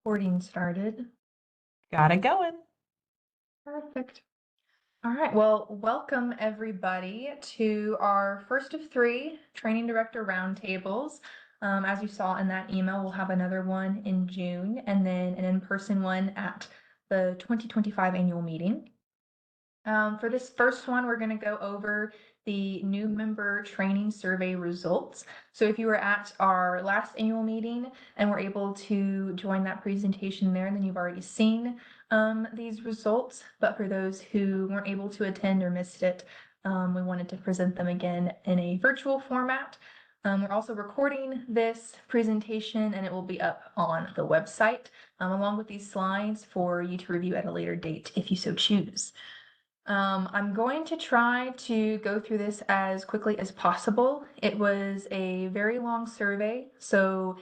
Recording started. Got it going. Perfect. All right. Well, welcome everybody to our first of three training director roundtables. As you saw in that email, we'll have another one in June and then an in-person one at the 2025 annual meeting. For this first one, we're going to go over the new member training survey results. So if you were at our last annual meeting and were able to join that presentation there, then you've already seen these results. But for those who weren't able to attend or missed it, we wanted to present them again in a virtual format. We're also recording this presentation and it will be up on the website along with these slides for you to review at a later date if you so choose. I'm going to try to go through this as quickly as possible. It was a very long survey, so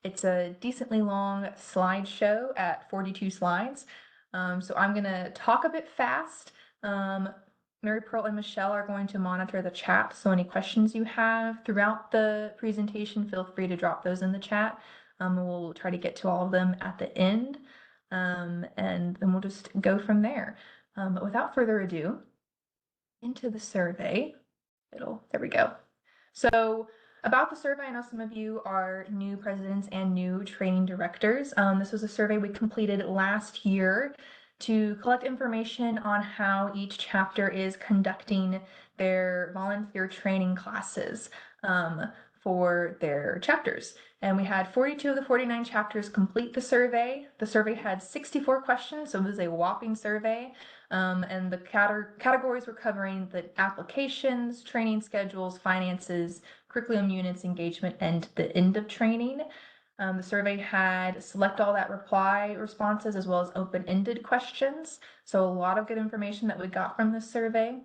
it's a decently long slideshow at 42 slides. So I'm going to talk a bit fast. Mary Pearl and Michelle are going to monitor the chat, so any questions you have throughout the presentation, feel free to drop those in the chat. We'll try to get to all of them at the end, and then we'll just go from there. But without further ado, into the survey. There we go. So about the survey, I know some of you are new presidents and new training directors. This was a survey we completed last year to collect information on how each chapter is conducting their volunteer training classes for their chapters. And we had 42 of the 49 chapters complete the survey. The survey had 64 questions, so it was a whopping survey. And the categories were covering the applications, training schedules, finances, curriculum units, engagement, and the end of training. The survey had select all that reply responses as well as open-ended questions. So a lot of good information that we got from this survey.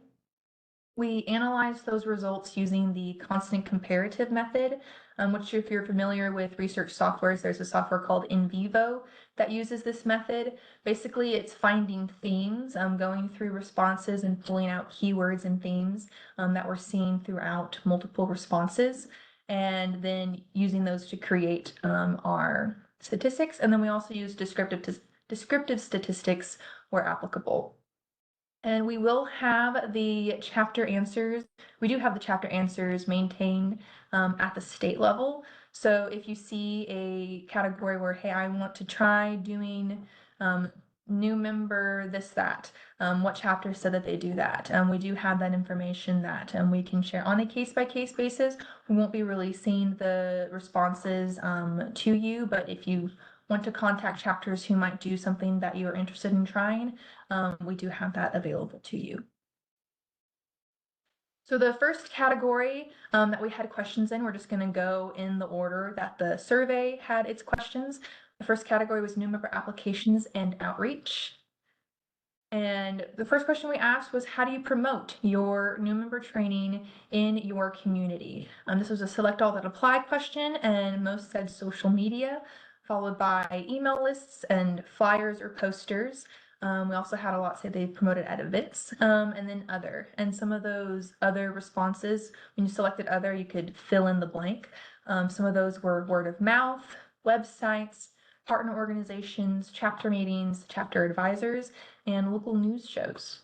We analyzed those results using the constant comparative method, which if you're familiar with research softwares, there's a software called NVivo that uses this method. Basically, it's finding themes, going through responses and pulling out keywords and themes that we're seeing throughout multiple responses, and then using those to create our statistics. And then we also use descriptive statistics where applicable. And we will have the chapter answers. We do have the chapter answers maintained at the state level. So if you see a category where, hey, I want to try doing new member this, that, what chapter said that they do that. We do have that information that we can share on a case-by-case basis. We won't be releasing the responses to you, but if you want to contact chapters who might do something that you are interested in trying, we do have that available to you. So the first category that we had questions in, we're just going to go in the order that the survey had its questions. The first category was new member applications and outreach. And the first question we asked was, how do you promote your new member training in your community? This was a select all that apply question, and most said social media, followed by email lists and flyers or posters. We also had a lot say they promoted at events, and then other. And some of those other responses, when you selected other, you could fill in the blank. Some of those were word of mouth, websites, partner organizations, chapter meetings, chapter advisors, and local news shows.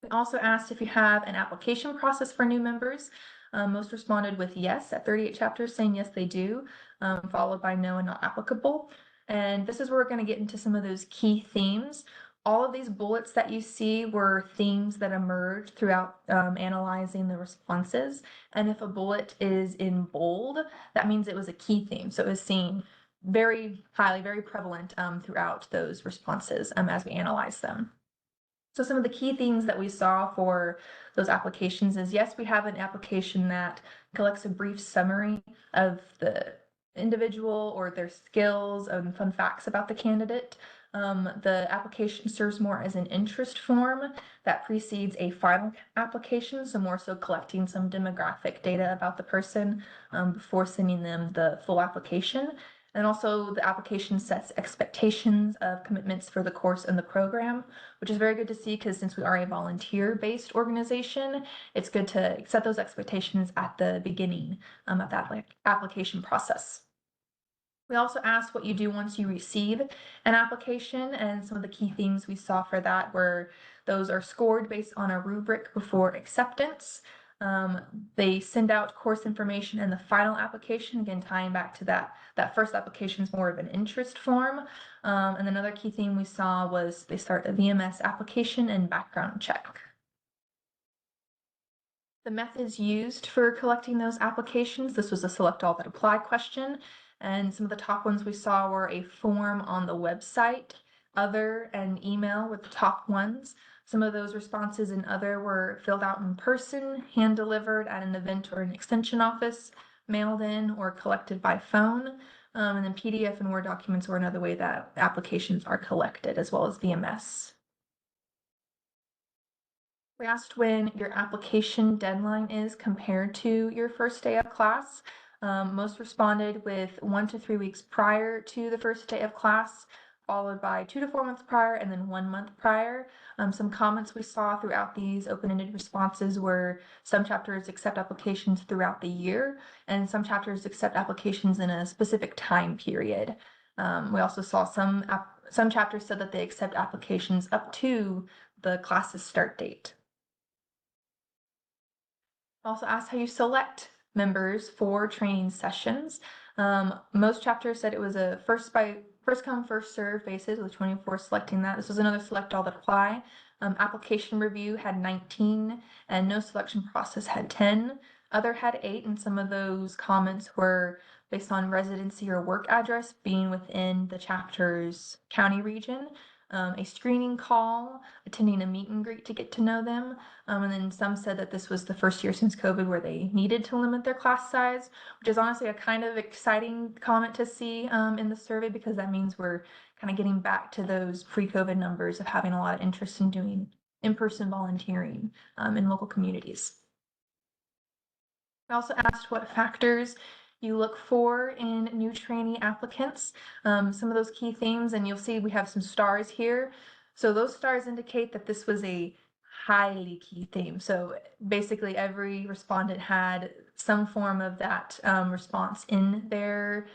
We also asked if you have an application process for new members. Most responded with yes at 38 chapters, saying yes, they do, followed by no and not applicable. And this is where we're going to get into some of those key themes. All of these bullets that you see were themes that emerged throughout analyzing the responses. And if a bullet is in bold, that means it was a key theme. So it was seen very highly, very prevalent throughout those responses as we analyze them. So some of the key themes that we saw for those applications is, yes, we have an application that collects a brief summary of the individual or their skills and fun facts about the candidate. The application serves more as an interest form that precedes a final application, so more so collecting some demographic data about the person before sending them the full application. And also the application sets expectations of commitments for the course and the program, which is very good to see because since we are a volunteer-based organization, it's good to set those expectations at the beginning of that application process. We also asked what you do once you receive an application, and some of the key themes we saw for that were those are scored based on a rubric before acceptance. They send out course information in the final application, again tying back to that first application is more of an interest form. And another key theme we saw was they start a VMS application and background check. The methods used for collecting those applications, this was a select all that apply question, and some of the top ones we saw were a form on the website, other, and email were the top ones. Some of those responses in other were filled out in person, hand delivered at an event or an extension office, mailed in, or collected by phone. And then PDF and Word documents were another way that applications are collected, as well as VMS. We asked when your application deadline is compared to your first day of class. Most responded with 1 to 3 weeks prior to the first day of class, followed by 2 to 4 months prior, and then 1 month prior. Some comments we saw throughout these open-ended responses were some chapters accept applications throughout the year, and some chapters accept applications in a specific time period. We also saw some chapters said that they accept applications up to the class's start date. Also asked how you select members for training sessions. Most chapters said it was a first come, first serve basis with 24 selecting that. This was another select all that apply. Application review had 19 and no selection process had 10. Other had 8, and some of those comments were based on residency or work address being within the chapter's county region. A screening call, attending a meet and greet to get to know them. And then some said that this was the first year since COVID where they needed to limit their class size, which is honestly a kind of exciting comment to see in the survey, because that means we're kind of getting back to those pre-COVID numbers of having a lot of interest in doing in-person volunteering in local communities. I also asked what factors you look for in new trainee applicants. Some of those key themes, and you'll see we have some stars here. So those stars indicate that this was a highly key theme. So basically every respondent had some form of that response in their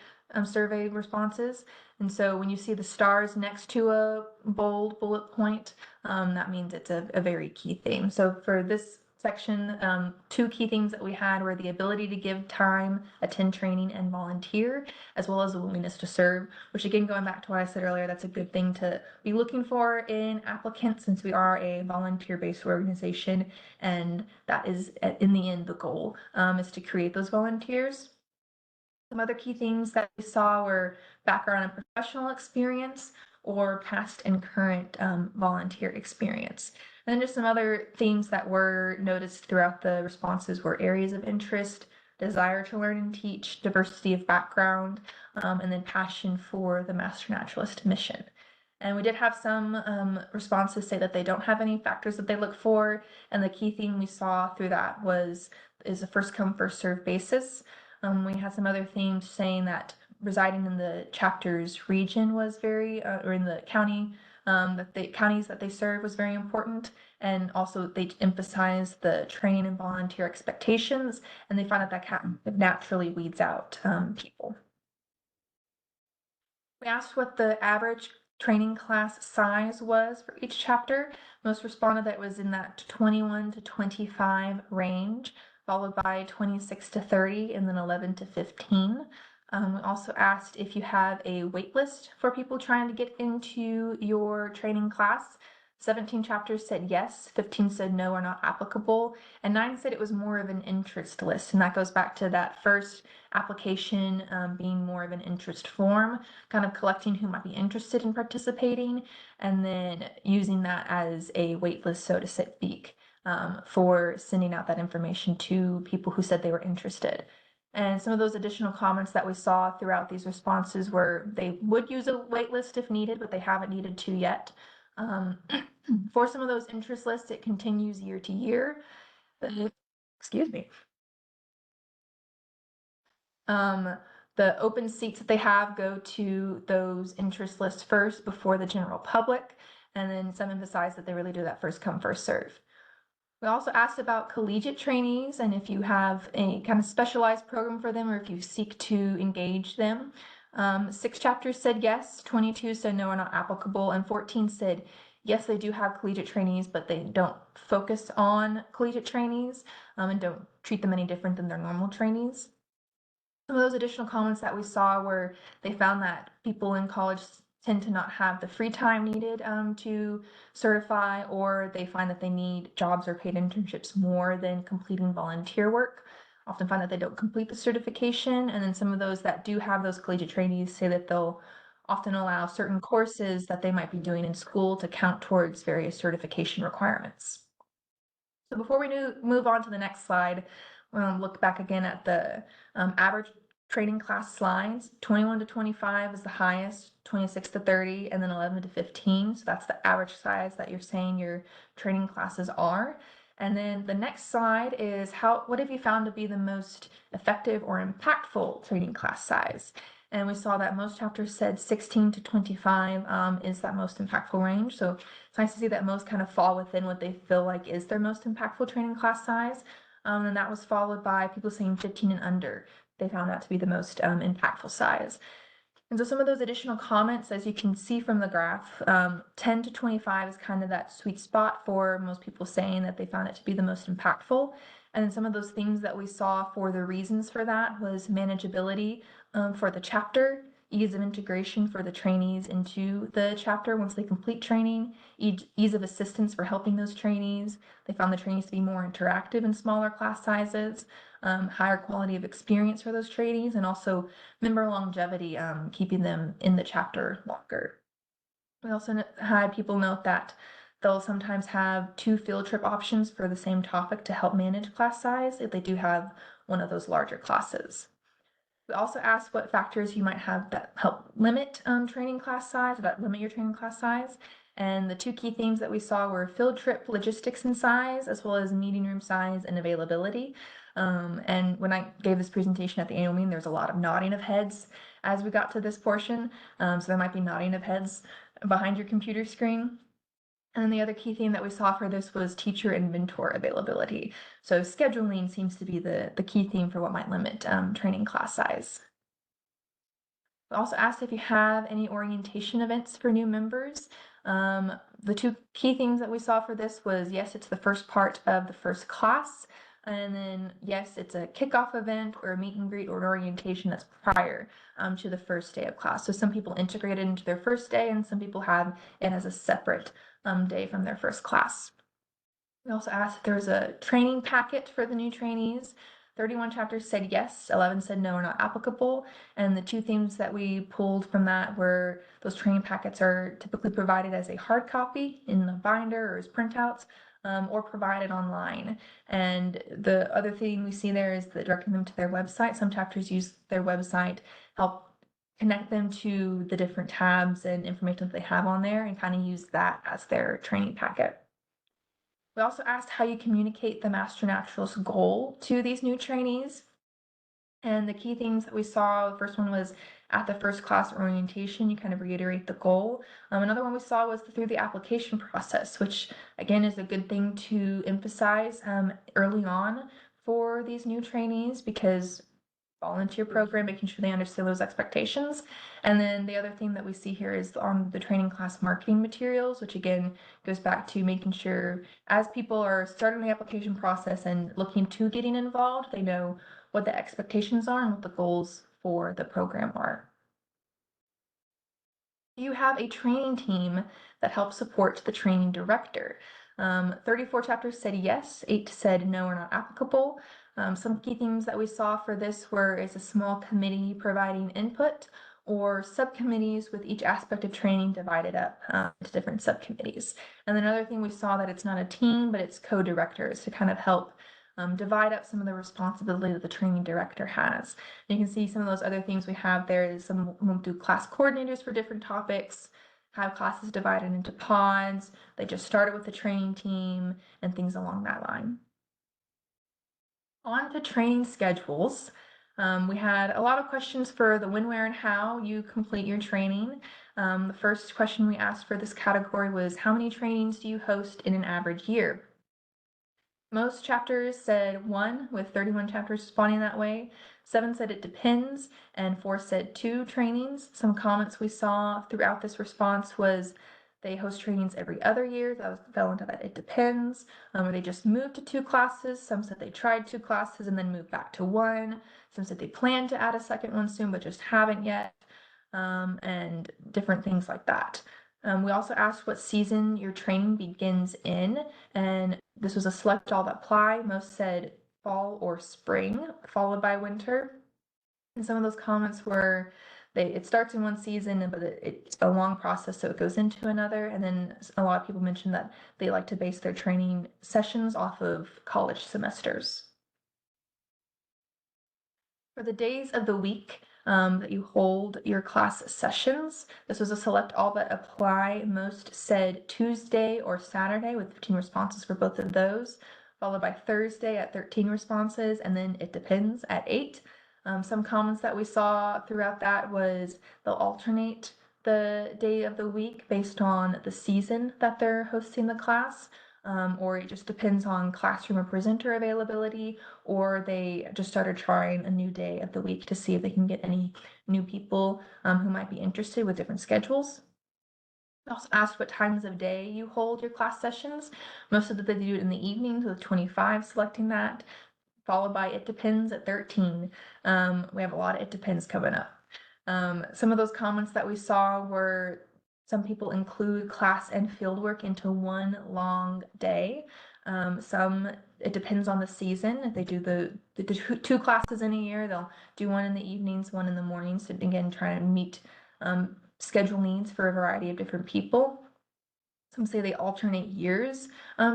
survey responses. And so when you see the stars next to a bold bullet point, that means it's a very key theme. So for this section, 2 key themes that we had were the ability to give time, attend training, and volunteer, as well as the willingness to serve, which again, going back to what I said earlier, that's a good thing to be looking for in applicants, since we are a volunteer-based organization, and that is, in the end, the goal, is to create those volunteers. Some other key themes that we saw were background and professional experience, or past and current volunteer experience. And then just some other themes that were noticed throughout the responses were areas of interest, desire to learn and teach, diversity of background, and then passion for the Master Naturalist mission. And we did have some responses say that they don't have any factors that they look for, and the key theme we saw through that is a first come, first serve basis. We had some other themes saying that residing in the chapter's region was very, or in the county, that the counties that they serve was very important. And also they emphasize the train and volunteer expectations, and they find that naturally weeds out people. We asked what the average training class size was for each chapter. Most responded that it was in that 21 to 25 range, followed by 26 to 30, and then 11 to 15. We also asked if you have a wait list for people trying to get into your training class. 17 chapters said yes, 15 said no or not applicable, and 9 said it was more of an interest list. And that goes back to that first application being more of an interest form, kind of collecting who might be interested in participating, and then using that as a wait list, so to speak, for sending out that information to people who said they were interested. And some of those additional comments that we saw throughout these responses were they would use a wait list if needed, but they haven't needed to yet. For some of those interest lists, it continues year to year. Excuse me. The open seats that they have go to those interest lists first before the general public, and then some emphasize that they really do that first come, first serve. We also asked about collegiate trainees and if you have a kind of specialized program for them or if you seek to engage them. 6 chapters said yes, 22 said no, are not applicable, and 14 said yes, they do have collegiate trainees, but they don't focus on collegiate trainees and don't treat them any different than their normal trainees. Some of those additional comments that we saw were they found that people in college tend to not have the free time needed to certify, or they find that they need jobs or paid internships more than completing volunteer work. Often find that they don't complete the certification, and then some of those that do have those collegiate trainees say that they'll often allow certain courses that they might be doing in school to count towards various certification requirements. So before we move on to the next slide, we're going to look back again at the average training class slides. 21 to 25 is the highest, 26 to 30, and then 11 to 15. So that's the average size that you're saying your training classes are. And then the next slide is what have you found to be the most effective or impactful training class size? And we saw that most chapters said 16 to 25 is that most impactful range. So it's nice to see that most kind of fall within what they feel like is their most impactful training class size. And that was followed by people saying 15 and under. They found that to be the most impactful size. And so some of those additional comments, as you can see from the graph, 10 to 25 is kind of that sweet spot for most people saying that they found it to be the most impactful. And then some of those things that we saw for the reasons for that was manageability for the chapter, ease of integration for the trainees into the chapter once they complete training, ease of assistance for helping those trainees. They found the trainees to be more interactive in smaller class sizes, higher quality of experience for those trainees, and also member longevity, keeping them in the chapter longer. We also had people note that they'll sometimes have 2 field trip options for the same topic to help manage class size if they do have one of those larger classes. We also asked what factors you might have that help limit training class size, that limit your training class size. And the 2 key themes that we saw were field trip logistics and size, as well as meeting room size and availability. And when I gave this presentation at the annual meeting, there was a lot of nodding of heads as we got to this portion. So there might be nodding of heads behind your computer screen. And then the other key theme that we saw for this was teacher and mentor availability. So scheduling seems to be the key theme for what might limit training class size. We also asked if you have any orientation events for new members. The 2 key themes that we saw for this was, yes, it's the first part of the first class, and then yes, it's a kickoff event or a meet and greet or an orientation that's prior to the first day of class. So some people integrate it into their first day, and some people have it as a separate day from their first class. We also asked if there was a training packet for the new trainees. 31 chapters said yes, 11 said no, are not applicable. And the 2 themes that we pulled from that were those training packets are typically provided as a hard copy in the binder or as printouts, or provided online. And the other thing we see there is that directing them to their website. Some chapters use their website, help connect them to the different tabs and information that they have on there, and kind of use that as their training packet. We also asked how you communicate the Master Naturalist's goal to these new trainees. And the key things that we saw, the first one was at the first class orientation, you kind of reiterate the goal. Another one we saw was through the application process, which again is a good thing to emphasize early on for these new trainees, because volunteer program, making sure they understand those expectations. And then the other thing that we see here is on the training class marketing materials, which again goes back to making sure as people are starting the application process and looking to getting involved, they know what the expectations are and what the goals for the program are. You have a training team that helps support the training director. 34 chapters said yes, 8 said no, are not applicable. Some key themes that we saw for this were is a small committee providing input, or subcommittees with each aspect of training divided up into different subcommittees. And then another thing we saw that it's not a team, but it's co-directors to kind of help divide up some of the responsibility that the training director has. And you can see some of those other things we have there is some will do class coordinators for different topics, have classes divided into pods, they just started with the training team, and things along that line. On to training schedules. We had a lot of questions for the when, where, and how you complete your training. The first question we asked for this category was, how many trainings do you host in an average year? Most chapters said 1, with 31 chapters responding that way. 7 said it depends, and 4 said 2 trainings. Some comments we saw throughout this response was they host trainings every other year. Fell into that it depends. Or they just moved to 2 classes. Some said they tried 2 classes and then moved back to 1. Some said they plan to add a second one soon, but just haven't yet. And different things like that. We also asked what season your training begins in, and this was a select all that apply. Most said fall or spring, followed by winter. And some of those comments were it starts in one season, but it's a long process, so it goes into another. And then a lot of people mentioned that they like to base their training sessions off of college semesters. For the days of the week that you hold your class sessions, this was a select all but apply. Most said Tuesday or Saturday with 15 responses for both of those, followed by Thursday at 13 responses, and then it depends at 8. Some comments that we saw throughout that was they'll alternate the day of the week based on the season that they're hosting the class. Or it just depends on classroom or presenter availability, or they just started trying a new day of the week to see if they can get any new people who might be interested with different schedules. I also asked what times of day you hold your class sessions. Most of them they do it in the evenings with 25 selecting that, followed by it depends at 13. We have a lot of it depends coming up. Some of those comments that we saw were some people include class and fieldwork into one long day. Some, it depends on the season. If they do the 2 classes in a year, they'll do one in the evenings, one in the mornings. So again, trying to meet schedule needs for a variety of different people. Some say they alternate years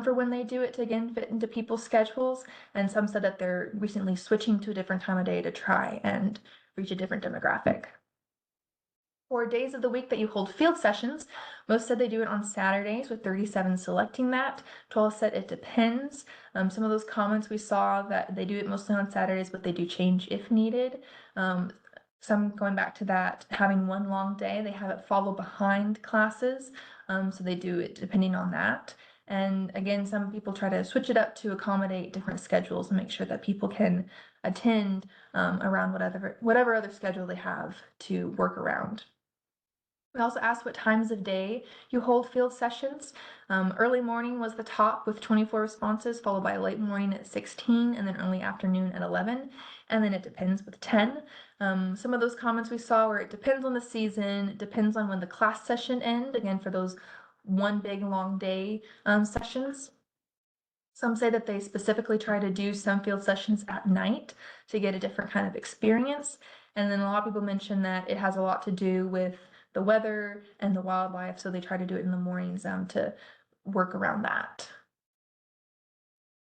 for when they do it to again fit into people's schedules. And some said that they're recently switching to a different time of day to try and reach a different demographic. For days of the week that you hold field sessions, most said they do it on Saturdays, with 37 selecting that. 12 said it depends. Some of those comments we saw that they do it mostly on Saturdays, but they do change if needed. Some going back to that, having one long day, they have it follow behind classes. So they do it depending on that. And again, some people try to switch it up to accommodate different schedules and make sure that people can attend around whatever other schedule they have to work around. We also asked what times of day you hold field sessions. Early morning was the top with 24 responses, followed by late morning at 16, and then early afternoon at 11, and then it depends with 10. Some of those comments we saw were it depends on the season, it depends on when the class session ends, again for those one big long day sessions. Some say that they specifically try to do some field sessions at night to get a different kind of experience. And then a lot of people mention that it has a lot to do with the weather and the wildlife, so they try to do it in the mornings to work around that.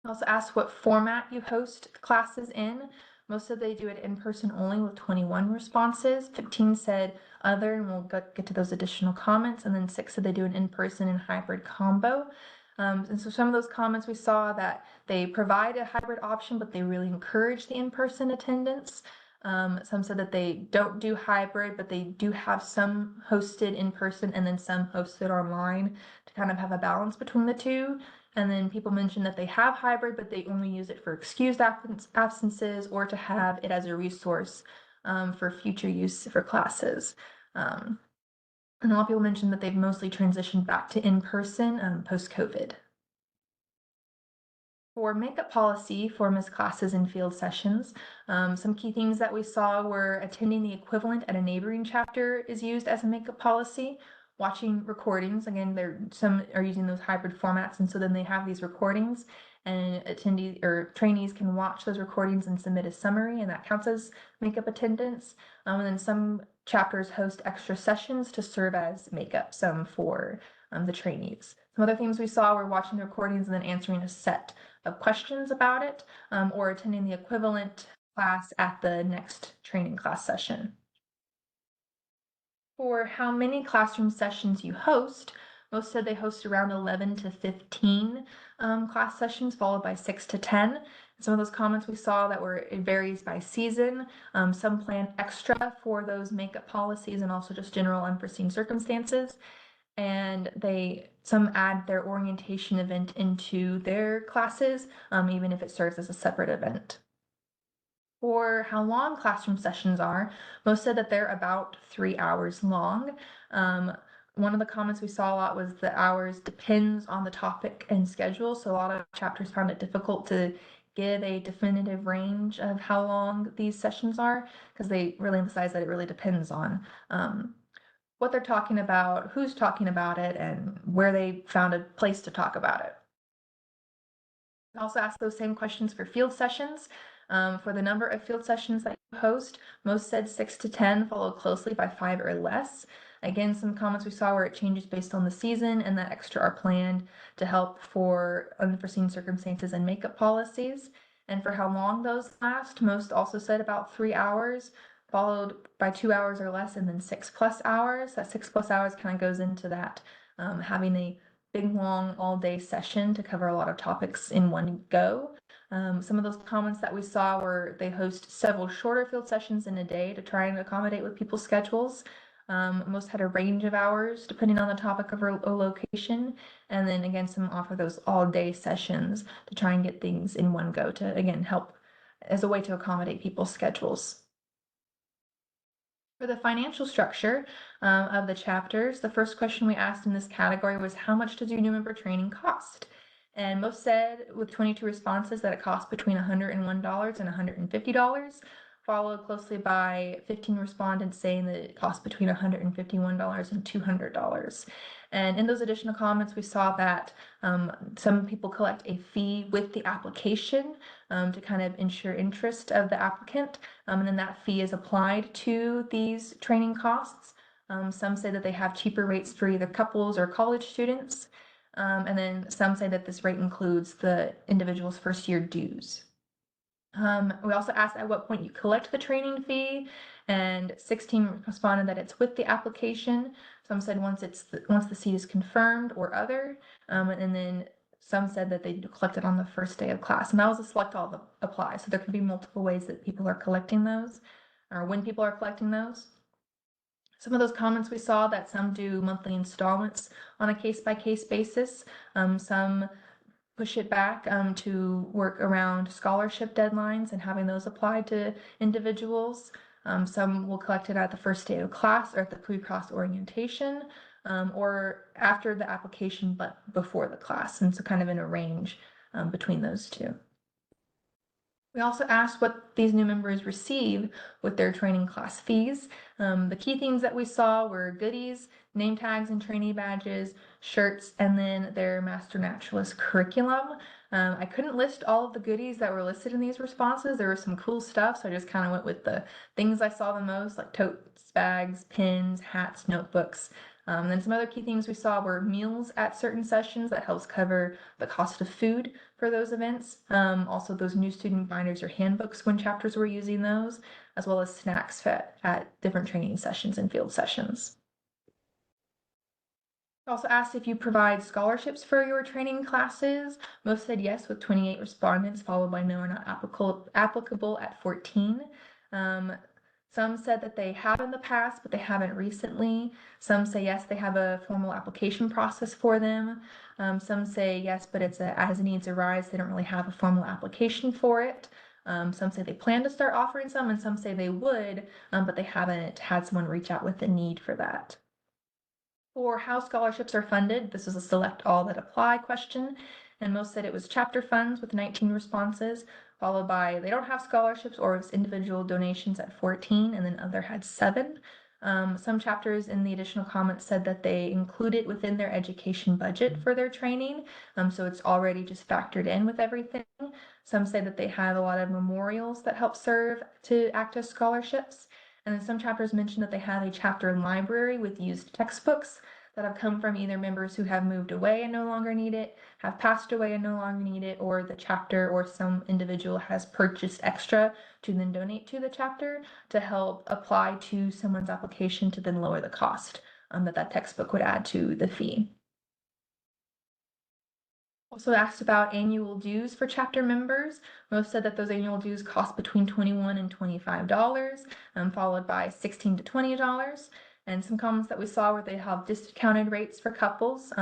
I also asked what format you host classes in. Most of they do it in person only with 21 responses. 15 said other, and we'll get to those additional comments. And then 6 said they do an in-person and hybrid combo. And so some of those comments we saw that they provide a hybrid option, but they really encourage the in-person attendance. Some said that they don't do hybrid, but they do have some hosted in person and then some hosted online to kind of have a balance between the two. And then people mentioned that they have hybrid, but they only use it for excused absences or to have it as a resource for future use for classes. And a lot of people mentioned that they've mostly transitioned back to in-person post-COVID. For makeup policy for Ms. classes and field sessions, some key things that we saw were attending the equivalent at a neighboring chapter is used as a makeup policy. Watching recordings, again, some are using those hybrid formats, and so then they have these recordings, and attendees or trainees can watch those recordings and submit a summary, and that counts as makeup attendance. And then some chapters host extra sessions to serve as makeup, some for the trainees. Some other things we saw were watching the recordings and then answering a set of questions about it, or attending the equivalent class at the next training class session. For how many classroom sessions you host, most said they host around 11 to 15 class sessions, followed by 6 to 10. Some of those comments we saw that it varies by season. Some plan extra for those makeup policies and also just general unforeseen circumstances. and some add their orientation event into their classes, even if it serves as a separate event. For how long classroom sessions are, most said that they're about 3 hours long. One of the comments we saw a lot was the hours depends on the topic and schedule. So a lot of chapters found it difficult to give a definitive range of how long these sessions are, because they really emphasize that it really depends on what they're talking about, who's talking about it, and where they found a place to talk about it. I also asked those same questions for field sessions. For the number of field sessions that you host, most said 6 to 10, followed closely by 5 or less. Again, some comments we saw where it changes based on the season and that extra are planned to help for unforeseen circumstances and makeup policies. And for how long those last, most also said about 3 hours, followed by 2 hours or less, and then 6+ hours. That 6+ hours kind of goes into that having a big, long, all-day session to cover a lot of topics in one go. Some of those comments that we saw were they host several shorter field sessions in a day to try and accommodate with people's schedules. Most had a range of hours depending on the topic of a location. And then again, some offer those all-day sessions to try and get things in one go to, again, help as a way to accommodate people's schedules. For the financial structure of the chapters, the first question we asked in this category was, how much does your new member training cost? And most said, with 22 responses, that it costs between $101 and $150, followed closely by 15 respondents saying that it costs between $151 and $200. And in those additional comments, we saw that some people collect a fee with the application to kind of ensure interest of the applicant, and then that fee is applied to these training costs. Some say that they have cheaper rates for either couples or college students, and then some say that this rate includes the individual's first year dues. We also asked at what point you collect the training fee, and 16 responded that it's with the application. Some said once the seat is confirmed or other, and then some said that they collect it on the first day of class, and that was a select all that apply. So there could be multiple ways that people are collecting those, or when people are collecting those. Some of those comments we saw that some do monthly installments on a case-by-case basis. Some push it back to work around scholarship deadlines and having those applied to individuals. Some will collect it at the first day of class or at the pre-class orientation, or after the application but before the class, and so kind of in a range between those two. We also asked what these new members receive with their training class fees. The key themes that we saw were goodies, name tags and trainee badges, shirts, and then their Master Naturalist curriculum. I couldn't list all of the goodies that were listed in these responses. There was some cool stuff, so I just kind of went with the things I saw the most, like totes, bags, pins, hats, notebooks. Then some other key themes we saw were meals at certain sessions that helps cover the cost of food for those events. Also those new student binders or handbooks when chapters were using those, as well as snacks at different training sessions and field sessions. Also asked if you provide scholarships for your training classes. Most said yes, with 28 respondents, followed by no or not applicable at 14. Some said that they have in the past, but they haven't recently. Some say yes, they have a formal application process for them. Some say yes, but it's as needs arise. They don't really have a formal application for it. Some say they plan to start offering some, and some say they would, but they haven't had someone reach out with a need for that. For how scholarships are funded, this is a select all that apply question, and most said it was chapter funds with 19 responses, followed by they don't have scholarships or it was individual donations at 14, and then other had 7. Some chapters in the additional comments said that they include it within their education budget for their training, so it's already just factored in with everything. Some say that they have a lot of memorials that help serve to act as scholarships. And then some chapters mention that they have a chapter library with used textbooks that have come from either members who have moved away and no longer need it, have passed away and no longer need it, or the chapter or some individual has purchased extra to then donate to the chapter to help apply to someone's application to then lower the cost that textbook would add to the fee. Also asked about annual dues for chapter members. Most said that those annual dues cost between $21 and $25, followed by $16 to $20. And some comments that we saw were they have discounted rates for couples.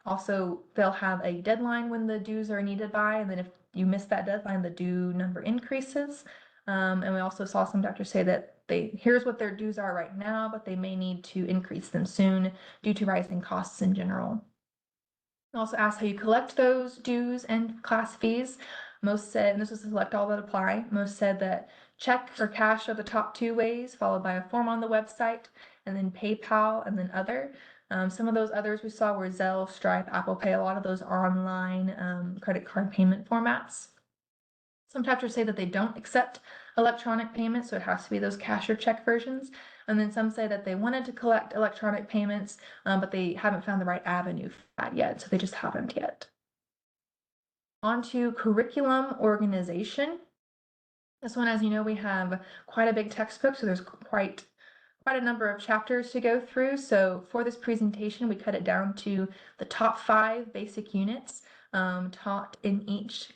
Also, they'll have a deadline when the dues are needed by, and then if you miss that deadline, the due number increases. And we also saw some doctors say that here's what their dues are right now, but they may need to increase them soon due to rising costs in general. Also asked how you collect those dues and class fees. Most said, and this was to select all that apply, most said that check or cash are the top two ways, followed by a form on the website, and then PayPal, and then other. Some of those others we saw were Zelle, Stripe, Apple Pay, a lot of those online credit card payment formats. Some chapters say that they don't accept electronic payments, so it has to be those cash or check versions. And then some say that they wanted to collect electronic payments, but they haven't found the right avenue for that yet, so they just haven't yet. On to curriculum organization. This one, as you know, we have quite a big textbook, so there's quite a number of chapters to go through. So for this presentation, we cut it down to the top 5 basic units taught in each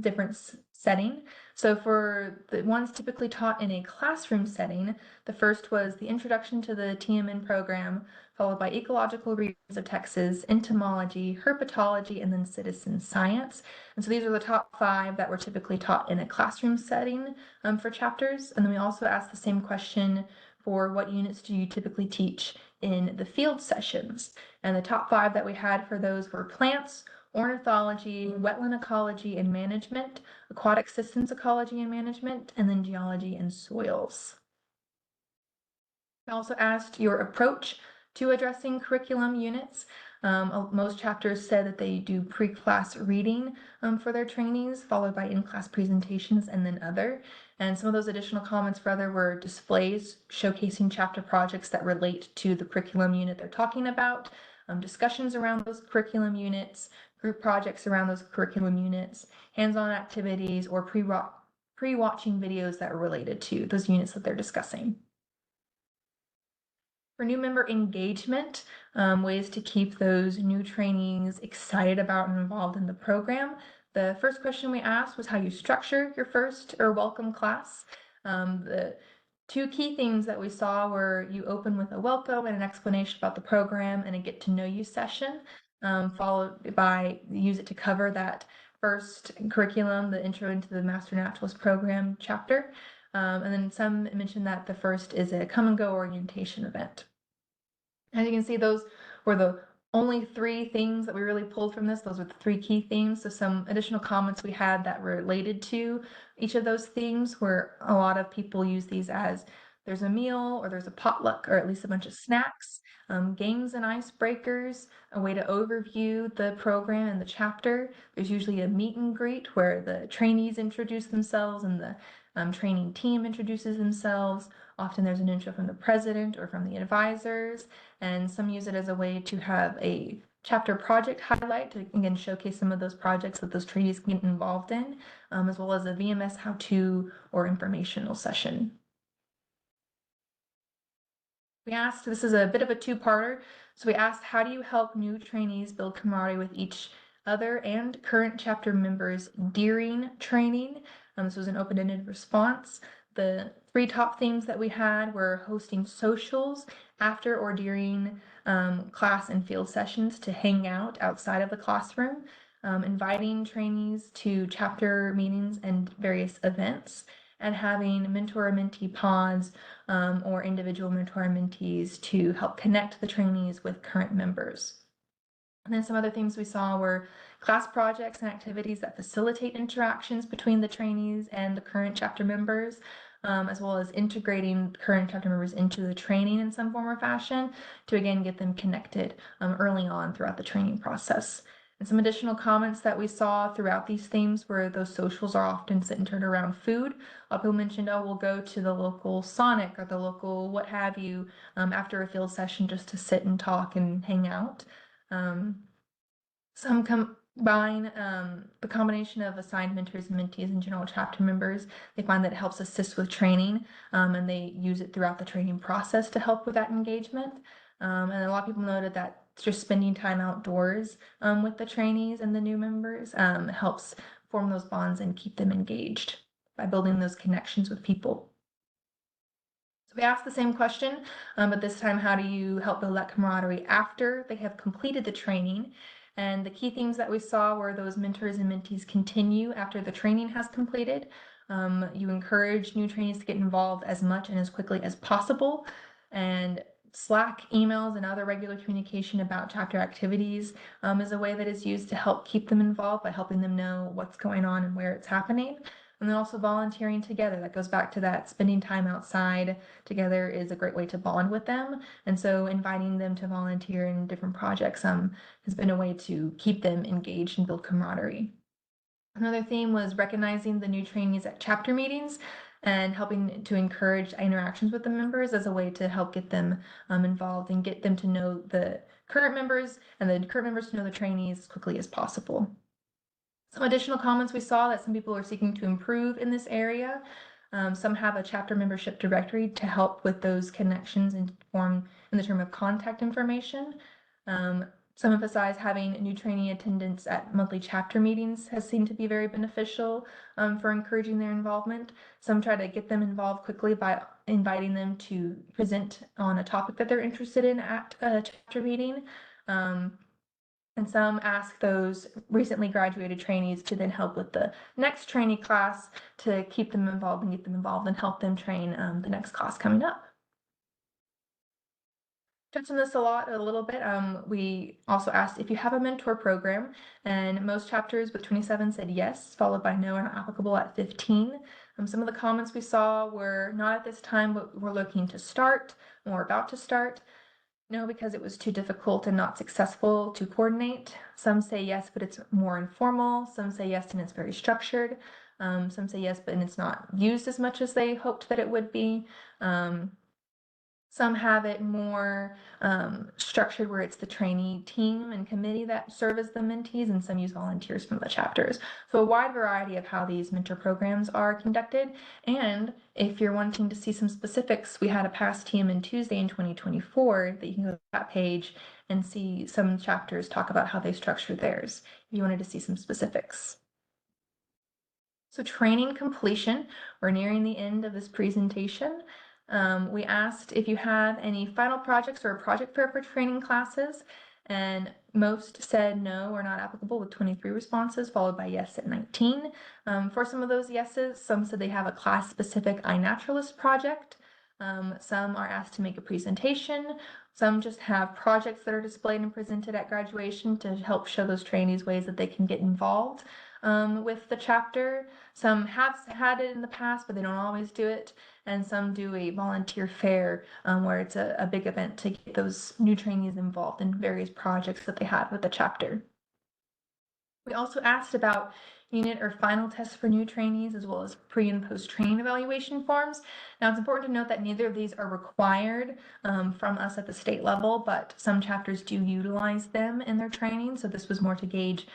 different setting. So for the ones typically taught in a classroom setting, the first was the introduction to the TMN program, followed by ecological regions of Texas, entomology, herpetology, and then citizen science. And so these are the top 5 that were typically taught in a classroom setting for chapters. And then we also asked the same question for what units do you typically teach in the field sessions. And the top 5 that we had for those were plants, ornithology, wetland ecology and management, aquatic systems ecology and management, and then geology and soils. I also asked your approach to addressing curriculum units. Most chapters said that they do pre-class reading for their trainees, followed by in-class presentations and then other. And some of those additional comments for other were displays showcasing chapter projects that relate to the curriculum unit they're talking about, discussions around those curriculum units, group projects around those curriculum units, hands-on activities, or pre-watching videos that are related to those units that they're discussing. For new member engagement, ways to keep those new trainees excited about and involved in the program. The first question we asked was how you structure your first or welcome class. The 2 key themes that we saw were you open with a welcome and an explanation about the program and a get to know you session, followed by use it to cover that first curriculum, the intro into the Master Naturalist program chapter. And then some mentioned that the first is a come and go orientation event. As you can see, those were the only 3 things that we really pulled from this. Those were the 3 key themes. So some additional comments we had that related to each of those themes where a lot of people use these as there's a meal or there's a potluck or at least a bunch of snacks, games and icebreakers, a way to overview the program and the chapter. There's usually a meet and greet where the trainees introduce themselves and the training team introduces themselves. Often there's an intro from the president or from the advisors, and some use it as a way to have a chapter project highlight to again showcase some of those projects that those trainees can get involved in, as well as a VMS how-to or informational session. We asked, this is a bit of a 2-parter, so we asked how do you help new trainees build camaraderie with each other and current chapter members during training? This was an open-ended response. The 3 top themes that we had were hosting socials after or during class and field sessions to hang out outside of the classroom, inviting trainees to chapter meetings and various events, and having mentor-mentee pods or individual mentor-mentees to help connect the trainees with current members. And then some other things we saw were class projects and activities that facilitate interactions between the trainees and the current chapter members, as well as integrating current chapter members into the training in some form or fashion to again get them connected early on throughout the training process. And some additional comments that we saw throughout these themes were those socials are often centered around food. A lot of people mentioned, oh, we'll go to the local Sonic or the local what have you after a field session just to sit and talk and hang out. Some combine the combination of assigned mentors and mentees and general chapter members. They find that it helps assist with training, and they use it throughout the training process to help with that engagement. And a lot of people noted that just spending time outdoors with the trainees and the new members helps form those bonds and keep them engaged by building those connections with people. We asked the same question, but this time, how do you help build that camaraderie after they have completed the training? And the key themes that we saw were those mentors and mentees continue after the training has completed. You encourage new trainees to get involved as much and as quickly as possible. And Slack, emails, and other regular communication about chapter activities is a way that is used to help keep them involved by helping them know what's going on and where it's happening. And then also volunteering together. That goes back to that spending time outside together is a great way to bond with them. And so inviting them to volunteer in different projects has been a way to keep them engaged and build camaraderie. Another theme was recognizing the new trainees at chapter meetings and helping to encourage interactions with the members as a way to help get them involved and get them to know the current members and the current members to know the trainees as quickly as possible. Some additional comments we saw that some people are seeking to improve in this area. Some have a chapter membership directory to help with those connections and form in the term of contact information. Some emphasize having new trainee attendance at monthly chapter meetings has seemed to be very beneficial for encouraging their involvement. Some try to get them involved quickly by inviting them to present on a topic that they're interested in at a chapter meeting. And some ask those recently graduated trainees to then help with the next trainee class to keep them involved and get them involved and help them train the next class coming up. Touched on this a little bit. We also asked if you have a mentor program, and most chapters with 27 said yes, followed by no and not applicable at 15. Some of the comments we saw were not at this time, but we're looking to start, or about to start. No, because it was too difficult and not successful to coordinate. Some say yes, but it's more informal. Some say yes, and it's very structured. Some say yes, but it's not used as much as they hoped that it would be. Some have it more structured where it's the trainee team and committee that serve as the mentees, and some use volunteers from the chapters. So a wide variety of how these mentor programs are conducted. And if you're wanting to see some specifics, we had a past TMN Tuesday in 2024 that you can go to that page and see some chapters talk about how they structure theirs if you wanted to see some specifics. So training completion, we're nearing the end of this presentation. We asked if you have any final projects or a project fair for training classes, and most said no or not applicable with 23 responses, followed by yes at 19. For some of those yeses, some said they have a class-specific iNaturalist project. Some are asked to make a presentation. Some just have projects that are displayed and presented at graduation to help show those trainees ways that they can get involved with the chapter. Some have had it in the past, but they don't always do it. And some do a volunteer fair where it's a big event to get those new trainees involved in various projects that they have with the chapter. We also asked about unit or final tests for new trainees, as well as pre and post training evaluation forms. Now, it's important to note that neither of these are required from us at the state level, but some chapters do utilize them in their training. So this was more to gauge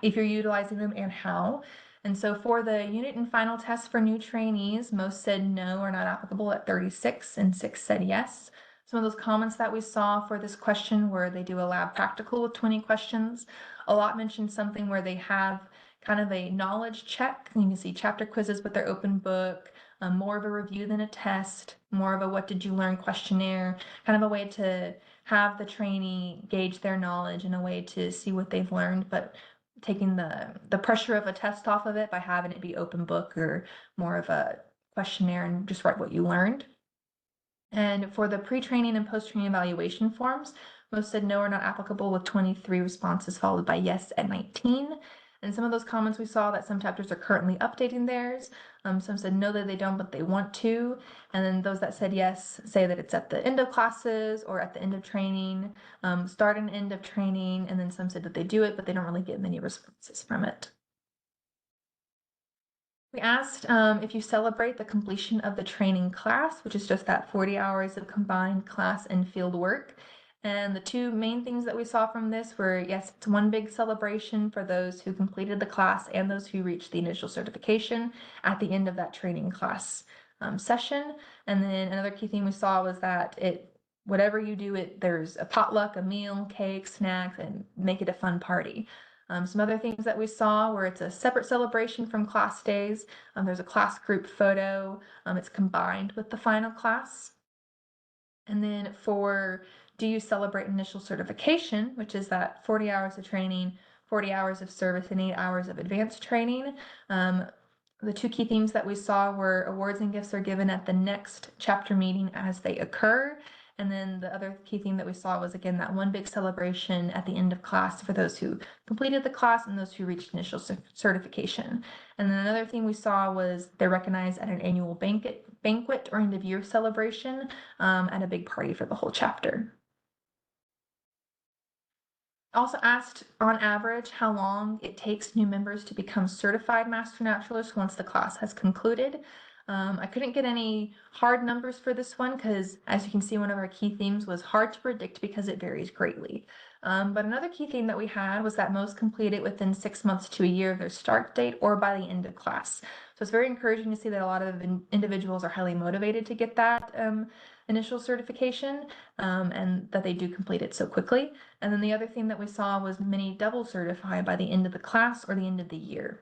if you're utilizing them and how. And so for the unit and final tests for new trainees, most said no or not applicable at 36, and 6 said yes. Some of those comments that we saw for this question were they do a lab practical with 20 questions. A lot mentioned something where they have kind of a knowledge check. You can see chapter quizzes with their open book, more of a review than a test, more of a what did you learn questionnaire, kind of a way to have the trainee gauge their knowledge in a way to see what they've learned, but taking the pressure of a test off of it by having it be open book or more of a questionnaire and just write what you learned. And for the pre-training and post-training evaluation forms, most said no or not applicable with 23 responses, followed by yes at 19. And some of those comments we saw that some chapters are currently updating theirs. Some said no that they don't, but they want to. And then those that said yes say that it's at the end of classes or at the end of training, start and end of training. And then some said that they do it, but they don't really get many responses from it. We asked if you celebrate the completion of the training class, which is just that 40 hours of combined class and field work. And the two main things that we saw from this were, yes, it's one big celebration for those who completed the class and those who reached the initial certification at the end of that training class session. And then another key thing we saw was that whatever you do, there's a potluck, a meal, cake, snacks, and make it a fun party. Some other things that we saw where it's a separate celebration from class days. There's a class group photo. It's combined with the final class. And then for do you celebrate initial certification, which is that 40 hours of training, 40 hours of service, and 8 hours of advanced training. The two key themes that we saw were awards and gifts are given at the next chapter meeting as they occur. And then the other key theme that we saw was, again, that one big celebration at the end of class for those who completed the class and those who reached initial certification. And then another thing we saw was they're recognized at an annual banquet or end of year celebration and a big party for the whole chapter. Also asked on average how long it takes new members to become certified master naturalists once the class has concluded. I couldn't get any hard numbers for this one because, as you can see, one of our key themes was hard to predict because it varies greatly. But another key theme that we had was that most complete it within 6 months to a year of their start date or by the end of class. So it's very encouraging to see that a lot of individuals are highly motivated to get that initial certification and that they do complete it so quickly. And then the other thing that we saw was many double certify by the end of the class or the end of the year.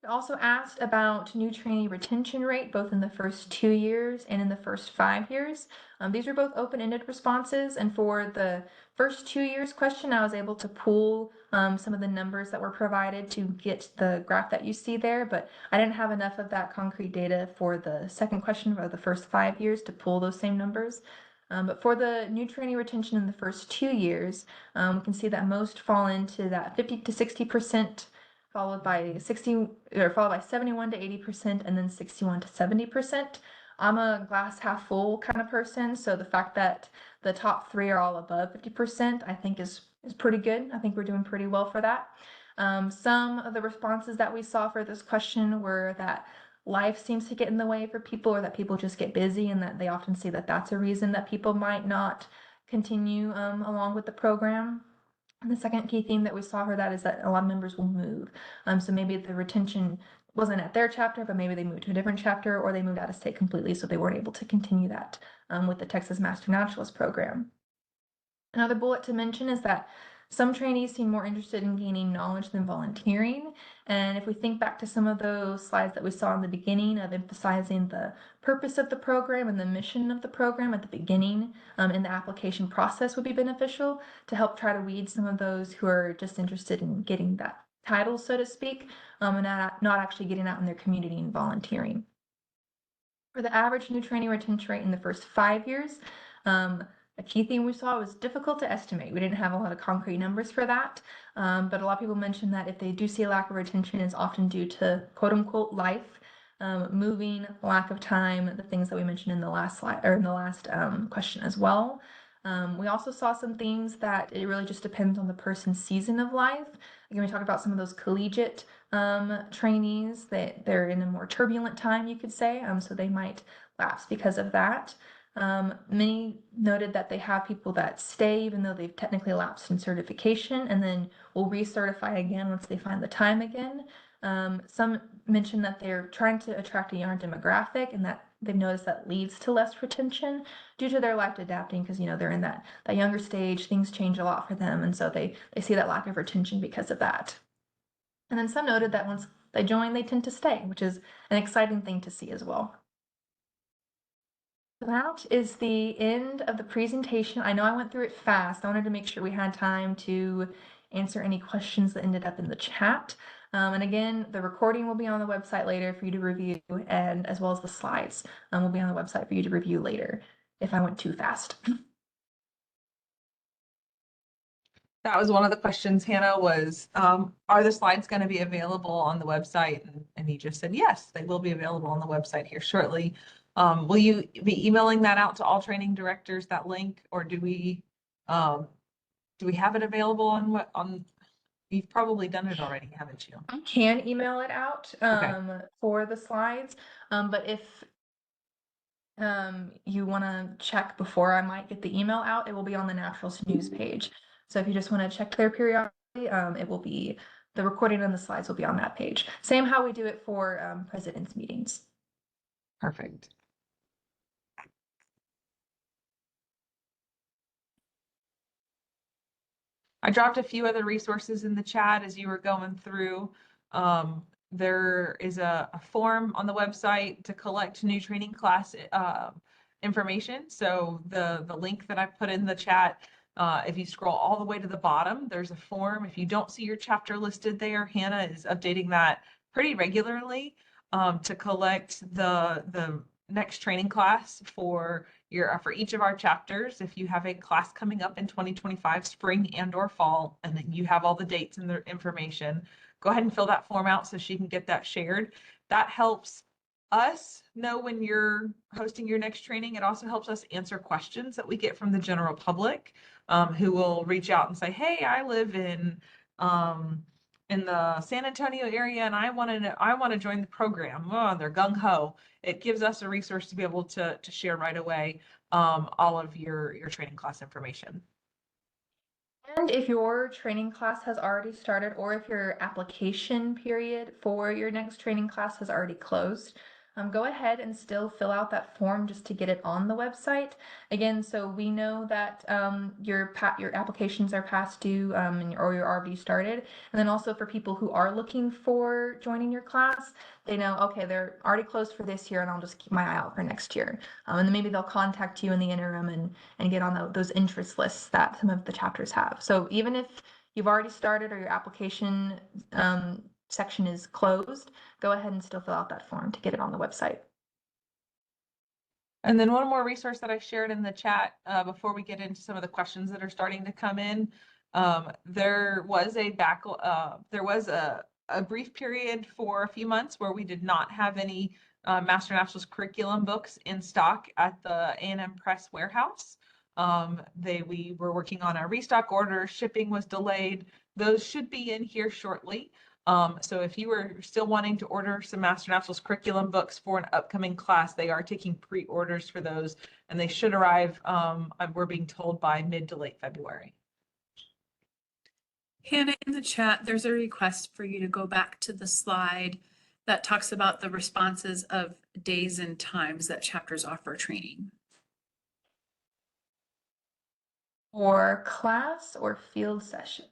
We also asked about new trainee retention rate, both in the first 2 years and in the first 5 years. These are both open-ended responses, and for the first 2 years question, I was able to pull some of the numbers that were provided to get the graph that you see there, but I didn't have enough of that concrete data for the second question for the first 5 years to pull those same numbers. But for the new trainee retention in the first 2 years, we can see that most fall into that 50 to 60%, followed by 71 to 80%, and then 61 to 70%. I'm a glass half full kind of person, so the fact that the top three are all above 50%, I think is pretty good. I think we're doing pretty well for that. Some of the responses that we saw for this question were that life seems to get in the way for people, or that people just get busy, and that they often see that that's a reason that people might not continue along with the program. And the second key theme that we saw for that is that a lot of members will move. So maybe the retention wasn't at their chapter, but maybe they moved to a different chapter, or they moved out of state completely, so they weren't able to continue that with the Texas Master Naturalist program. Another bullet to mention is that some trainees seem more interested in gaining knowledge than volunteering. And if we think back to some of those slides that we saw in the beginning of emphasizing the purpose of the program and the mission of the program at the beginning in the application process would be beneficial to help try to weed some of those who are just interested in getting that title, so to speak, and not actually getting out in their community and volunteering. For the average new trainee retention rate in the first 5 years, a key theme we saw was difficult to estimate. We didn't have a lot of concrete numbers for that, but a lot of people mentioned that if they do see a lack of retention, it's often due to quote unquote life, moving, lack of time, the things that we mentioned in the last slide or in the last question as well. We also saw some things that it really just depends on the person's season of life. Again, we talked about some of those collegiate trainees that they're in a more turbulent time, you could say, so they might lapse because of that. Many noted that they have people that stay even though they've technically lapsed in certification and then will recertify again once they find the time again. Some mentioned that they're trying to attract a younger demographic and that they've noticed that leads to less retention due to their life adapting because, they're in that younger stage, things change a lot for them, and so they see that lack of retention because of that. And then some noted that once they join, they tend to stay, which is an exciting thing to see as well. That is the end of the presentation. I know I went through it fast. I wanted to make sure we had time to answer any questions that ended up in the chat. And again, the recording will be on the website later for you to review, and as well as the slides will be on the website for you to review later if I went too fast. That was one of the questions, Hannah, was, are the slides going to be available on the website? And you just said, yes, they will be available on the website here shortly. Will you be emailing that out to all training directors, that link, or do we have it available on, you've probably done it already, haven't you? I can email it out for the slides, but if you want to check before I might get the email out, it will be on the Naturals News page. So if you just want to check there periodically, it will be, the recording and the slides will be on that page. Same how we do it for president's meetings. Perfect. I dropped a few other resources in the chat as you were going through. There is a form on the website to collect new training class information. So the link that I put in the chat, if you scroll all the way to the bottom, there's a form. If you don't see your chapter listed there, Hannah is updating that pretty regularly to collect the next training class for each of our chapters. If you have a class coming up in 2025, spring and or fall, and then you have all the dates and the information, go ahead and fill that form out so she can get that shared. That helps us know when you're hosting your next training. It also helps us answer questions that we get from the general public, who will reach out and say, hey, I live in the San Antonio area and I want to join the program. Oh, they're gung ho. It gives us a resource to be able to share right away all of your training class information. And if your training class has already started, or if your application period for your next training class has already closed, go ahead and still fill out that form just to get it on the website. Again, so we know that your applications are past due or you're already started. And then also for people who are looking for joining your class, they know, okay, they're already closed for this year and I'll just keep my eye out for next year. And then maybe they'll contact you in the interim and get on those interest lists that some of the chapters have. So even if you've already started or your application section is closed, go ahead and still fill out that form to get it on the website. And then one more resource that I shared in the chat before we get into some of the questions that are starting to come in. There was a brief period for a few months where we did not have any Master Nationals curriculum books in stock at the A&M Press warehouse. We were working on our restock order, shipping was delayed. Those should be in here shortly. So if you are still wanting to order some Master Nationals curriculum books for an upcoming class, they are taking pre-orders for those and they should arrive, we're being told, by mid to late February. Hannah, in the chat, there's a request for you to go back to the slide that talks about the responses of days and times that chapters offer training. For class or field sessions?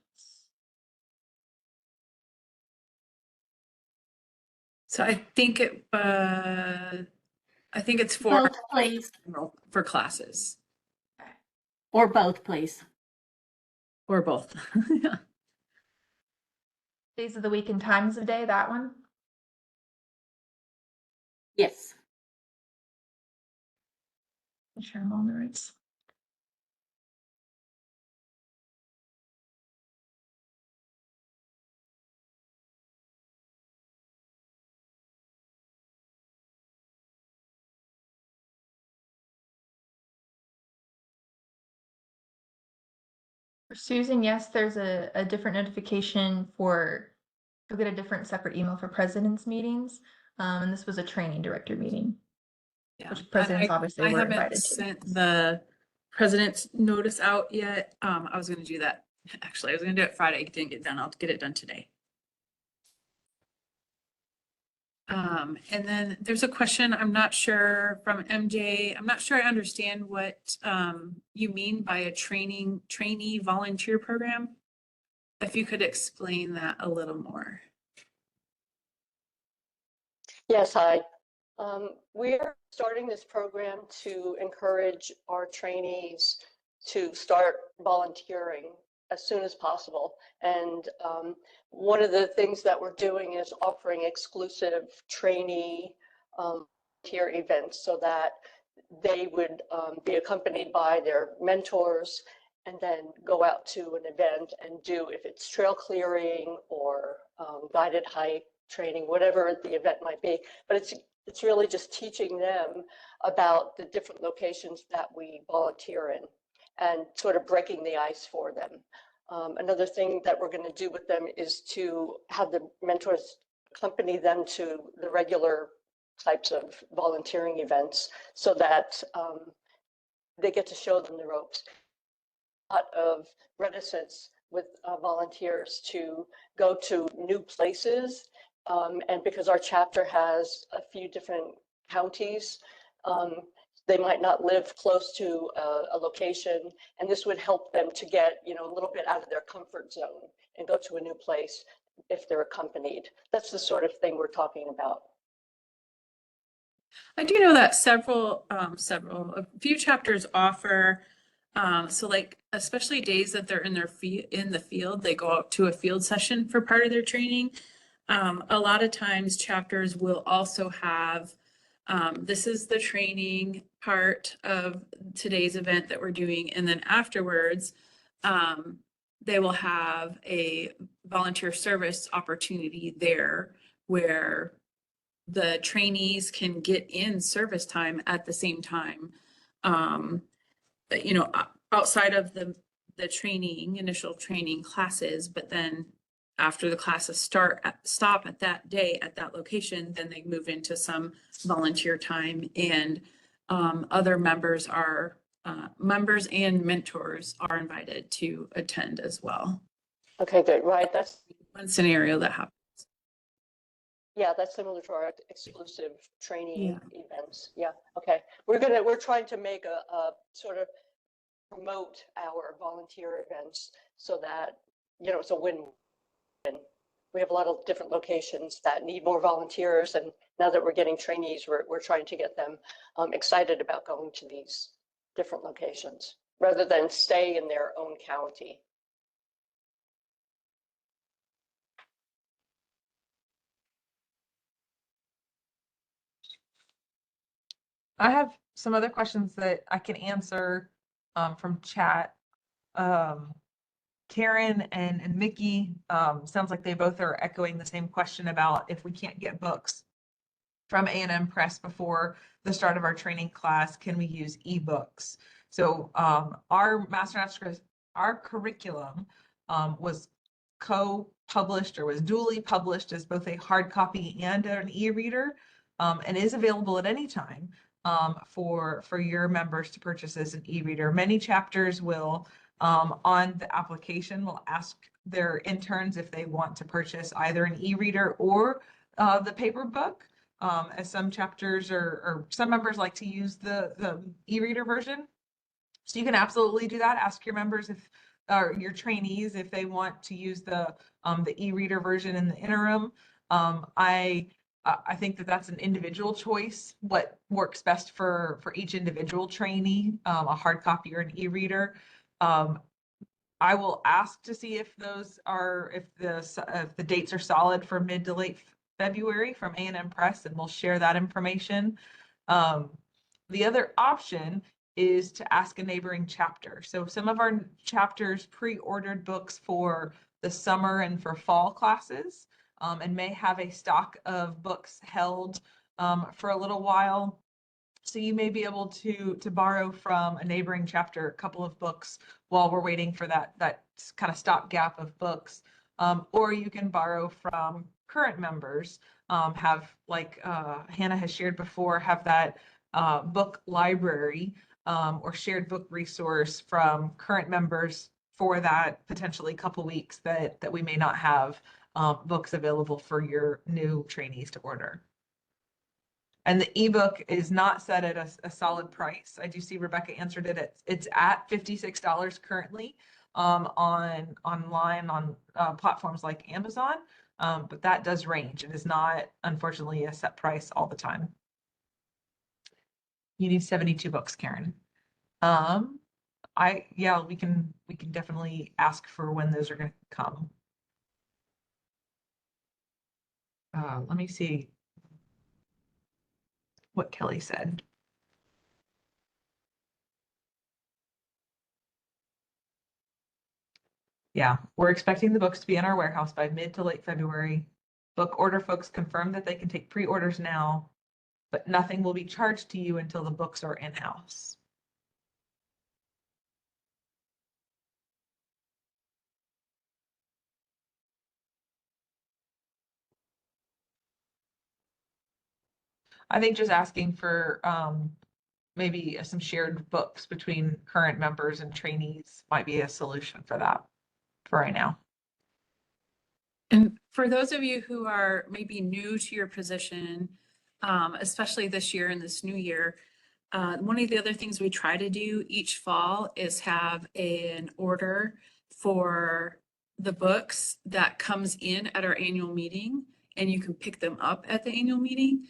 So I think it's for Both, please. for classes Or both, please. or both. Yeah. Days of the week and times of day, that one? Yes. Make sure I'm on the right slide. For Susan, yes, there's a different notification for, you'll get a different separate email for president's meetings. And this was a training director meeting, Yeah. which presidents obviously I were haven't invited to. sent the president's notice out yet. I was going to do that. Actually, I was going to do it Friday. It didn't get done. I'll get it done today. And then there's a question, I'm not sure, from MJ. I'm not sure I understand what you mean by a trainee volunteer program. If you could explain that a little more. Yes, hi. We're starting this program to encourage our trainees to start volunteering as soon as possible. And one of the things that we're doing is offering exclusive trainee volunteer events so that they would be accompanied by their mentors and then go out to an event and do, if it's trail clearing or guided hike training, whatever the event might be. But it's really just teaching them about the different locations that we volunteer in and sort of breaking the ice for them. Another thing that we're going to do with them is to have the mentors accompany them to the regular types of volunteering events so that they get to show them the ropes. A lot of reticence with volunteers to go to new places, and because our chapter has a few different counties, they might not live close to a location, and this would help them to get, you know, a little bit out of their comfort zone and go to a new place if they're accompanied. That's the sort of thing we're talking about. I do know that a few chapters offer, so like, especially days that they're in the field, they go out to a field session for part of their training. A lot of times chapters will also have, this is the training part of today's event that we're doing. And then afterwards, they will have a volunteer service opportunity there where the trainees can get in service time at the same time. You know, outside of the initial training classes, but then after the classes stop at that day at that location, then they move into some volunteer time, and other members and mentors are invited to attend as well. Okay, good. Right. That's One scenario that happens. Yeah, that's similar to our exclusive training events. Yeah, okay. We're trying to make a sort of promote our volunteer events so that, you know, it's a win-win. We have a lot of different locations that need more volunteers, and now that we're getting trainees, we're trying to get them excited about going to these different locations rather than stay in their own county. I have some other questions that I can answer from chat. Karen and Mickey, sounds like they both are echoing the same question about if we can't get books from A&M Press before the start of our training class, can we use ebooks? So our our curriculum was co-published or was duly published as both a hard copy and an e-reader, and is available at any time for your members to purchase as an e-reader. Many chapters will on the application will ask their interns if they want to purchase either an e-reader or the paper book. As some chapters or some members like to use the e-reader version. So you can absolutely do that. Ask your members or your trainees if they want to use the e-reader version in the interim. I think that that's an individual choice, what works best for each individual trainee, a hard copy or an e-reader. I will ask to see if the dates are solid for mid to late February from A&M Press, and we'll share that information. The other option is to ask a neighboring chapter. So some of our chapters pre-ordered books for the summer and for fall classes, and may have a stock of books held for a little while. So you may be able to borrow from a neighboring chapter a couple of books while we're waiting for that kind of stopgap of books. Or you can borrow from current members, have, like Hannah has shared before, have that book library or shared book resource from current members for that potentially couple weeks that we may not have books available for your new trainees to order. And the ebook is not set at a solid price. I do see Rebecca answered it. It's at $56 currently online on platforms like Amazon, but that does range. It is not, unfortunately, a set price all the time. You need 72 books, Karen. We can definitely ask for when those are going to come. Let me see what Kelly said. Yeah, we're expecting the books to be in our warehouse by mid to late February. Book order folks confirm that they can take pre-orders now, but nothing will be charged to you until the books are in-house. I think just asking for maybe some shared books between current members and trainees might be a solution for that for right now. And for those of you who are maybe new to your position, especially this year and this new year, One of the other things we try to do each fall is have an order for the books that comes in at our annual meeting, and you can pick them up at the annual meeting.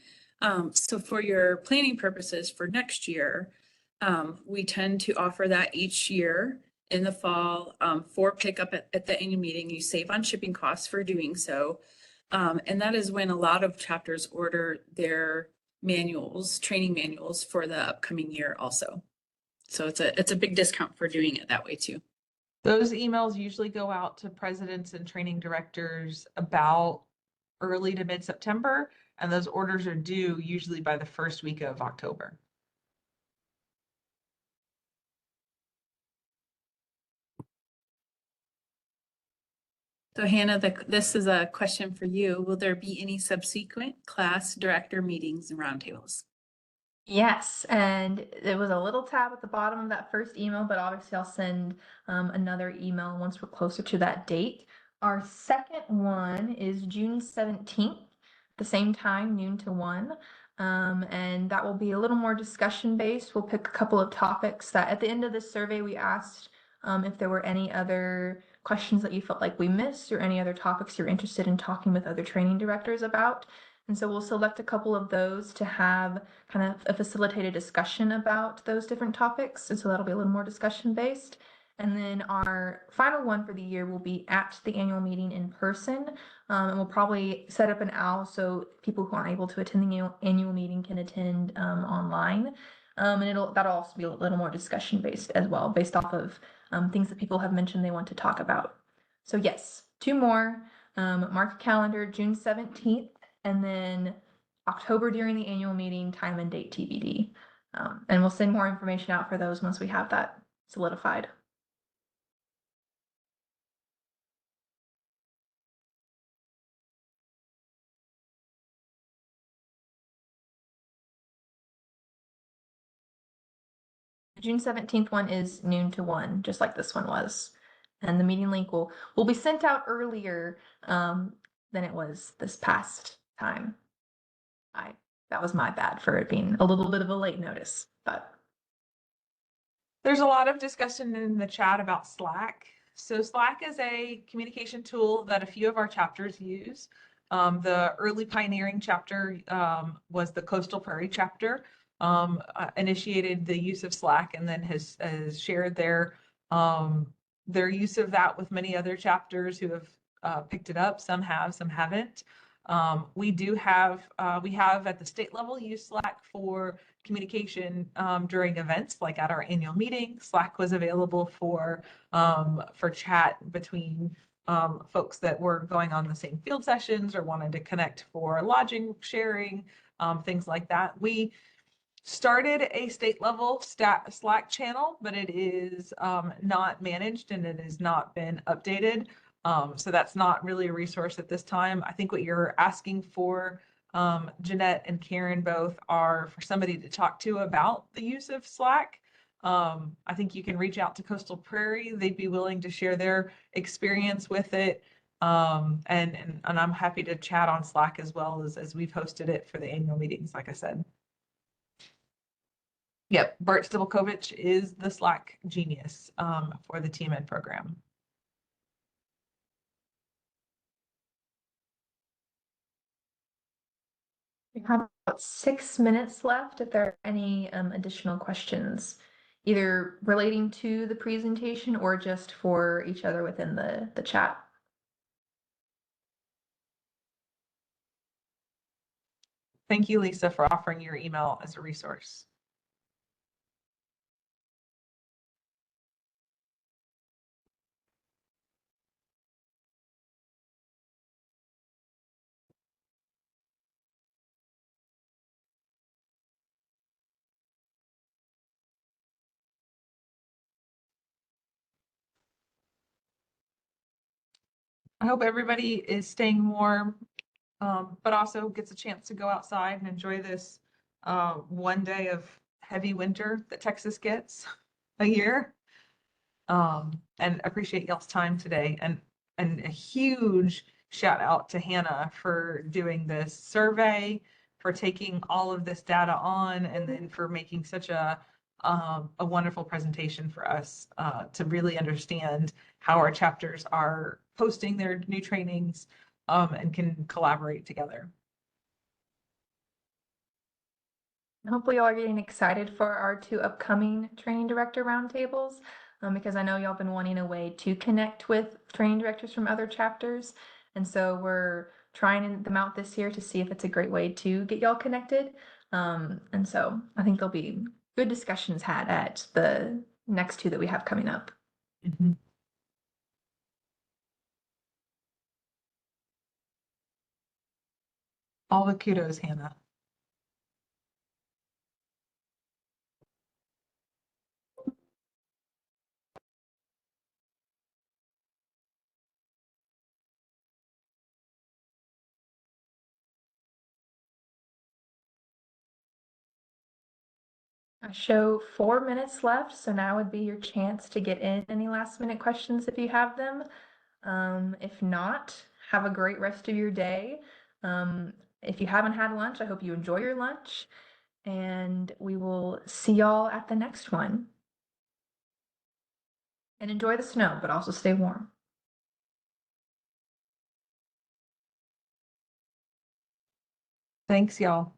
So for your planning purposes for next year, we tend to offer that each year in the fall for pickup at the annual meeting. You save on shipping costs for doing so. And that is when a lot of chapters order their manuals, training manuals for the upcoming year also. So it's a big discount for doing it that way too. Those emails usually go out to presidents and training directors about early to mid-September, and those orders are due usually by the first week of October. So Hannah, this is a question for you. Will there be any subsequent class director meetings and roundtables? Yes, and there was a little tab at the bottom of that first email, but obviously I'll send another email once we're closer to that date. Our second one is June 17th, the same time, noon to 1. And that will be a little more discussion based. We'll pick a couple of topics that at the end of this survey we asked if there were any other questions that you felt like we missed or any other topics you're interested in talking with other training directors about. And so we'll select a couple of those to have kind of a facilitated discussion about those different topics. And so that'll be a little more discussion based. And then our final one for the year will be at the annual meeting in person. And we'll probably set up an owl so people who aren't able to attend the annual meeting can attend online. And that'll also be a little more discussion based as well, based off of things that people have mentioned they want to talk about. So yes, 2 more. Mark your calendar, June 17th. And then October during the annual meeting, time and date TBD. And we'll send more information out for those once we have that solidified. The June 17th one is noon to 1, just like this one was. And the meeting link will be sent out earlier than it was this past time. That was my bad for it being a little bit of a late notice, but There's a lot of discussion in the chat about Slack. So Slack is a communication tool that a few of our chapters use. The early pioneering chapter was the Coastal Prairie chapter, initiated the use of Slack and then has shared their use of that with many other chapters who have picked it up. Some have, some haven't. We have at the state level used Slack for communication during events like at our annual meeting. Slack was available for chat between folks that were going on the same field sessions or wanted to connect for lodging sharing, things like that. We started a state level Slack channel, but it is not managed and it has not been updated. So that's not really a resource at this time. I think what you're asking for, Jeanette and Karen both, are for somebody to talk to about the use of Slack. I think you can reach out to Coastal Prairie. They'd be willing to share their experience with it. And I'm happy to chat on Slack as well as we've hosted it for the annual meetings, like I said. Yep, Bert Stivelkovich is the Slack genius for the TMN program. we have about 6 minutes left if there are any additional questions, either relating to the presentation or just for each other within the chat. Thank you, Lisa, for offering your email as a resource. I hope everybody is staying warm, but also gets a chance to go outside and enjoy this one day of heavy winter that Texas gets a year. And appreciate y'all's time today. And a huge shout out to Hannah for doing this survey, for taking all of this data on and then for making such a wonderful presentation for us to really understand how our chapters are posting their new trainings and can collaborate together. Hopefully y'all are getting excited for our 2 upcoming training director roundtables, because I know y'all been wanting a way to connect with training directors from other chapters. And so we're trying them out this year to see if it's a great way to get y'all connected. And so I think there'll be good discussions had at the next 2 that we have coming up. Mhm. All the kudos, Hannah. I show 4 minutes left, so now would be your chance to get in any last minute questions if you have them. If not, have a great rest of your day. If you haven't had lunch, I hope you enjoy your lunch, and we will see y'all at the next one. And enjoy the snow, but also stay warm. Thanks, y'all.